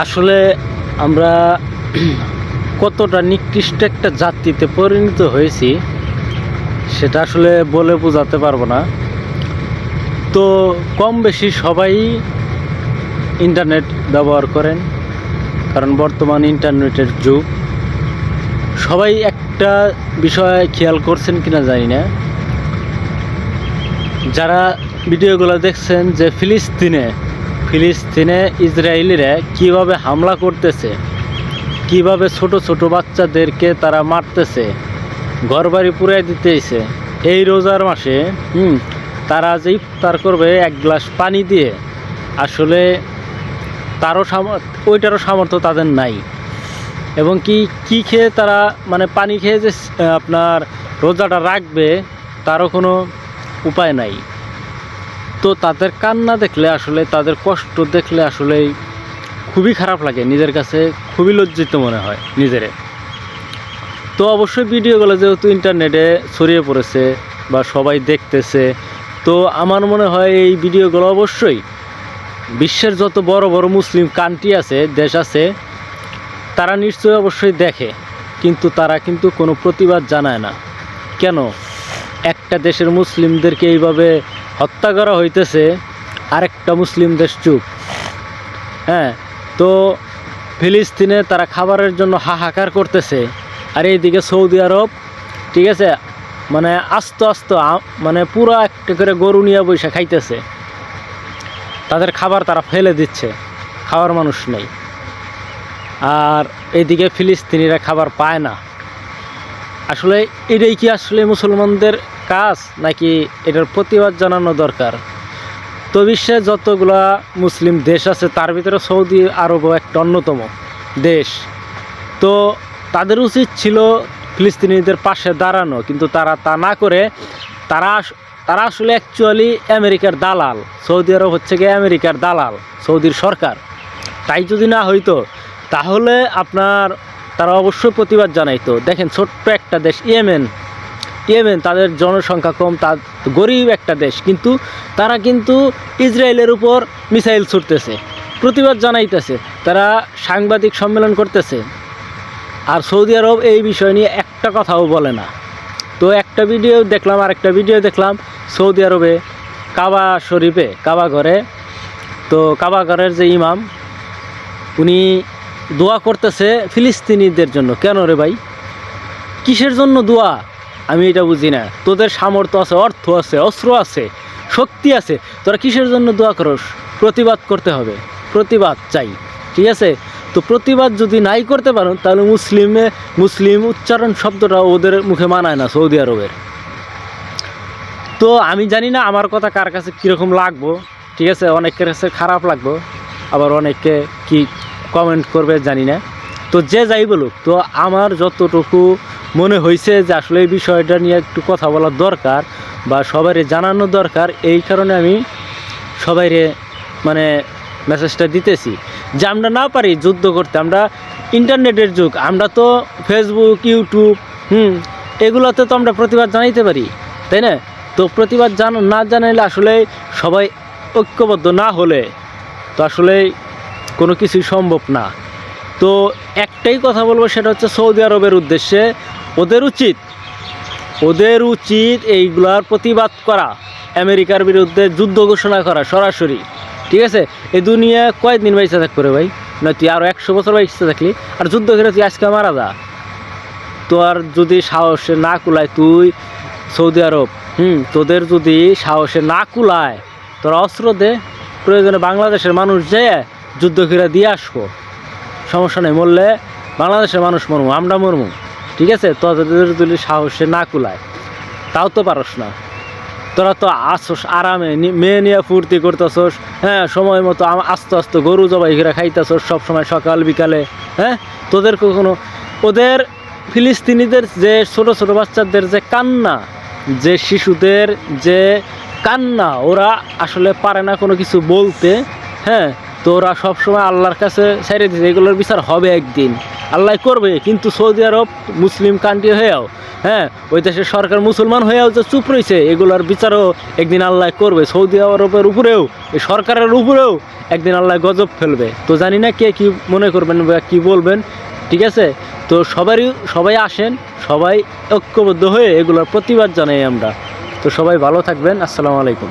আসলে আমরা কতটা নিকৃষ্ট একটা জাতিতে পরিণত হয়েছি সেটা আসলে বলে বোঝাতে পারবো না। তো কম বেশি সবাই ইন্টারনেট ব্যবহার করেন, কারণ বর্তমান ইন্টারনেটের যুগ। সবাই একটা বিষয় খেয়াল করছেন কিনা জানি না, যারা ভিডিওগুলো দেখছেন যে ফিলিস্তিনে ইসরায়েলিরা কিভাবে হামলা করতেছে, কিভাবে ছোট ছোট বাচ্চাদেরকে তারা মারতেছে, ঘরবাড়ি পুড়াই দিতেছে। এই রোজার মাসে তারা যে ইফতার করবে এক গ্লাস পানি দিয়ে, আসলে ওইটারও সামর্থ্য তাদের নাই। এবং কি খেয়ে তারা মানে পানি খেয়ে যে আপনার রোজাটা রাখবে তারও কোনো উপায় নাই। তো তাদের কান্না দেখলে, আসলে তাদের কষ্ট দেখলে আসলে খুবই খারাপ লাগে, নিজের কাছে খুবই লজ্জিত মনে হয় নিজেরে। তো অবশ্যই ভিডিওগুলো যেহেতু ইন্টারনেটে ছড়িয়ে পড়েছে বা সবাই দেখতেছে, তো আমার মনে হয় এই ভিডিওগুলো অবশ্যই বিশ্বের যত বড় বড় মুসলিম কান্ট্রি আছে, দেশ আছে, তারা নিশ্চয়ই অবশ্যই দেখে, কিন্তু তারা কিন্তু কোনো প্রতিবাদ জানায় না। কেন একটা দেশের মুসলিমদেরকে এইভাবে হত্যা করা হইতেছে, আরেকটা মুসলিম দেশ চুপ? হ্যাঁ, তো ফিলিস্তিনে তারা খাবারের জন্য হাহাকার করতেছে, আর এইদিকে সৌদি আরব, ঠিক আছে, মানে আস্তে আস্তে মানে পুরো একটা করে গরু নিয়ে বৈশা খাইতেছে। তাদের খাবার তারা ফেলে দিচ্ছে, খাওয়ার মানুষ নেই। আর এইদিকে ফিলিস্তিনিরা খাবার পায় না। আসলে এটাই কি আসলে মুসলমানদের কাজ, নাকি এটার প্রতিবাদ জানানো দরকার? তো বিশ্বে যতগুলা মুসলিম দেশ আছে তার ভিতরে সৌদি আরবও একটা অন্যতম দেশ। তো তাদের উচিত ছিল ফিলিস্তিনিদের পাশে দাঁড়ানো, কিন্তু তারা তা না করে তারা আসলে অ্যাকচুয়ালি আমেরিকার দালাল। সৌদি আরব হচ্ছে গিয়ে আমেরিকার দালাল, সৌদির সরকার। তাই যদি না হইতো তাহলে তারা অবশ্যই প্রতিবাদ জানাইতো। দেখেন, ছোট্ট একটা দেশ ইয়েমেন, তাদের জনসংখ্যা কম, তার গরিব একটা দেশ, কিন্তু তারা কিন্তু ইসরায়েলের উপর মিসাইল ছুটতেছে, প্রতিবাদ জানাইতেছে, তারা সাংবাদিক সম্মেলন করতেছে। আর সৌদি আরব এই বিষয় নিয়ে একটা কথাও বলে না। তো একটা ভিডিও দেখলাম, আর একটা ভিডিও দেখলাম সৌদি আরবে কাবা শরীফে, কাবা ঘরে, তো কাবা ঘরের যে ইমাম, উনি দোয়া করতেছে ফিলিস্তিনিদের জন্য। কেন রে ভাই, কিসের জন্য দোয়া? আমি এটা বুঝি না। তোদের সামর্থ্য আছে, অর্থ আছে, অস্ত্র আছে, শক্তি আছে, তোরা কিসের জন্য দোয়া করস? প্রতিবাদ করতে হবে, প্রতিবাদ চাই, ঠিক আছে? তো প্রতিবাদ যদি নাই করতে পারো, তাহলে মুসলিম উচ্চারণ শব্দটা ওদের মুখে মানায় না সৌদি আরবের। তো আমি জানি না আমার কথা কার কাছে কীরকম লাগবো, ঠিক আছে? অনেকের কাছে খারাপ লাগবো, আবার অনেকে কি কমেন্ট করবে জানি না। তো যে যাই বলুক, তো আমার যতটুকু মনে হয়েছে যে আসলে এই বিষয়টা নিয়ে একটু কথা বলার দরকার বা সবাইরে জানানো দরকার, এই কারণে আমি সবাইরে মানে মেসেজটা দিতেছি যে আমরা না পারি যুদ্ধ করতে, আমরা ইন্টারনেটের যুগ, আমরা তো ফেসবুক, ইউটিউব এগুলোতে তো আমরা প্রতিবাদ জানাইতে পারি, তাই না? তো প্রতিবাদ না জানাইলে আসলে সবাই ঐক্যবদ্ধ না হলে তো আসলে কোনো কিছুই সম্ভব না। তো একটাই কথা বলবো, সেটা হচ্ছে সৌদি আরবের উদ্দেশ্যে, ওদের উচিত এইগুলার প্রতিবাদ করা, আমেরিকার বিরুদ্ধে যুদ্ধ ঘোষণা করা সরাসরি, ঠিক আছে? এই দুনিয়া কয়েকদিন বাইসা থাকবে রে ভাই? না তুই আরও 100 বছর বাইসা থাকলি, আর যুদ্ধ করে তুই আজকে মারা যা। তো আর যদি সাহসে না কুলায়, তুই সৌদি আরব, তোদের যদি সাহসে না কুলায়, তোরা অস্ত্র দে, প্রয়োজনে বাংলাদেশের মানুষ যেয়ে যুদ্ধ করে দিয়ে আসবো, সমস্যা নেই। মরলে বাংলাদেশের মানুষ মরমু, আমরা মরমু, ঠিক আছে? তোদের যদি সাহসে না কুলায়, তাও তো পারস না। তোরা তো আসোস আরামে, মেয়ে নিয়ে ফুর্তি করতেছোস, হ্যাঁ, সময় মতো আস্তে আস্তে গরু জবাই করে খাইতেছোস সবসময় সকাল বিকালে, হ্যাঁ? তোদের কোনো ওদের ফিলিস্তিনিদের যে ছোট ছোট বাচ্চাদের যে কান্না, যে শিশুদের যে কান্না, ওরা আসলে পারে না কোনো কিছু বলতে, হ্যাঁ? তো ওরা সবসময় আল্লাহর কাছে ছেড়ে দিচ্ছে, এগুলোর বিচার হবে একদিন, আল্লাহ করবে। কিন্তু সৌদি আরব মুসলিম কান্ট্রি হয়েও, হ্যাঁ, ওই দেশের সরকার মুসলমান হয়েও যে চুপ রয়েছে, এগুলোর বিচারও একদিন আল্লাহ করবে। সৌদি আরবের উপরেও, এই সরকারের উপরেও একদিন আল্লাহ গজব ফেলবে। তো জানি না কে কী মনে করবেন বা কী বলবেন, ঠিক আছে? তো সবাই আসেন, সবাই ঐক্যবদ্ধ হয়ে এগুলোর প্রতিবাদ জানাই আমরা। তো সবাই ভালো থাকবেন, আসসালামু আলাইকুম।